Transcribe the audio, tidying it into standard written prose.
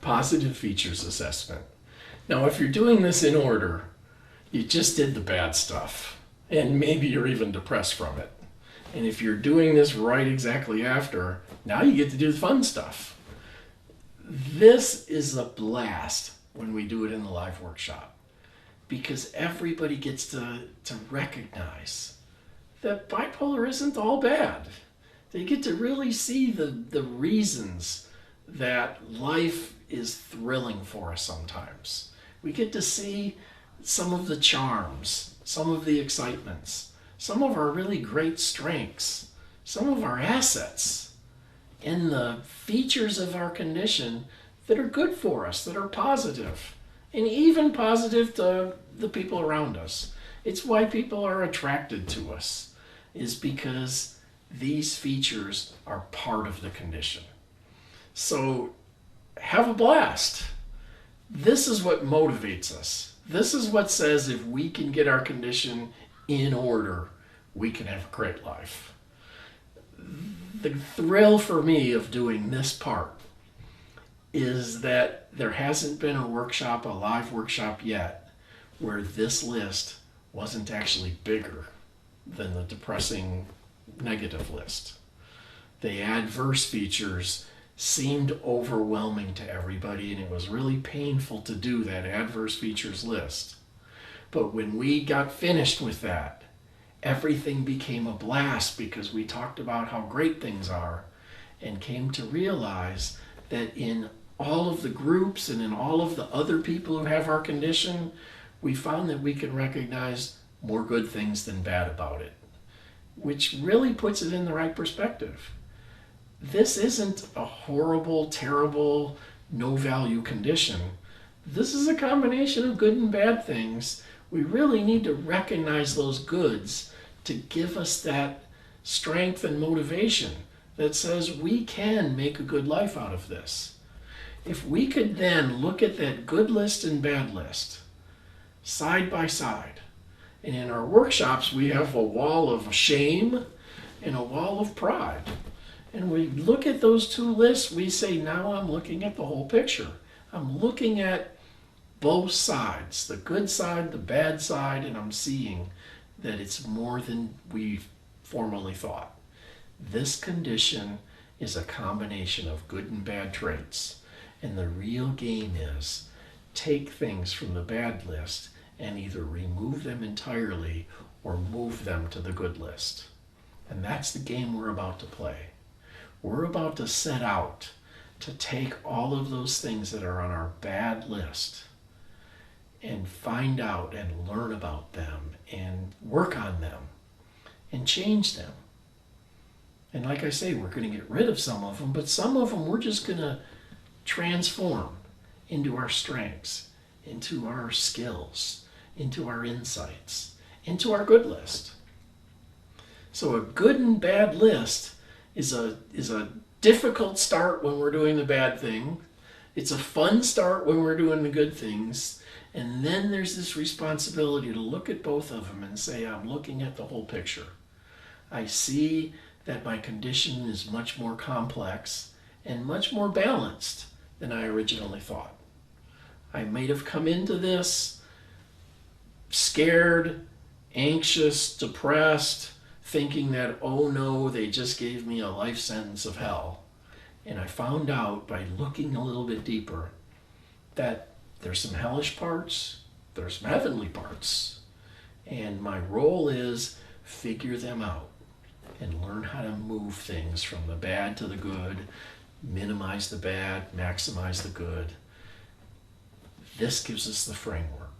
positive features assessment. Now, if you're doing this in order, you just did the bad stuff, and maybe you're even depressed from it. And if you're doing this right exactly after, now you get to do the fun stuff. This is a blast when we do it in the live workshop, because everybody gets to recognize that bipolar isn't all bad. They get to really see the reasons that life is thrilling for us sometimes. We get to see some of the charms, some of the excitements, some of our really great strengths, some of our assets, and the features of our condition that are good for us, that are positive, and even positive to the people around us. It's why people are attracted to us, is because these features are part of the condition. So have a blast. This is what motivates us. This is what says if we can get our condition in order, we can have a great life. The thrill for me of doing this part is that there hasn't been a workshop, a live workshop yet, where this list wasn't actually bigger than the depressing negative list. The adverse features seemed overwhelming to everybody, and it was really painful to do that adverse features list. But when we got finished with that, everything became a blast, because we talked about how great things are and came to realize that in all of the groups and in all of the other people who have our condition, we found that we can recognize more good things than bad about it, which really puts it in the right perspective. This isn't a horrible, terrible, no-value condition. This is a combination of good and bad things. We really need to recognize those goods to give us that strength and motivation that says we can make a good life out of this. If we could then look at that good list and bad list side by side, and in our workshops we have a wall of shame and a wall of pride. And we look at those two lists, we say, now I'm looking at the whole picture. I'm looking at both sides, the good side, the bad side, and I'm seeing that it's more than we formerly thought. This condition is a combination of good and bad traits. And the real game is take things from the bad list and either remove them entirely or move them to the good list. And that's the game we're about to play. We're about to set out to take all of those things that are on our bad list and find out and learn about them and work on them and change them. And like I say, we're going to get rid of some of them, but some of them we're just going to transform into our strengths, into our skills, into our insights, into our good list. So a good and bad list is a difficult start when we're doing the bad thing. It's a fun start when we're doing the good things. And then there's this responsibility to look at both of them and say, I'm looking at the whole picture. I see that my condition is much more complex and much more balanced than I originally thought. I might have come into this scared, anxious, depressed, thinking that, oh no, they just gave me a life sentence of hell. And I found out by looking a little bit deeper that there's some hellish parts, there's some heavenly parts. And my role is figure them out and learn how to move things from the bad to the good, minimize the bad, maximize the good. This gives us the framework.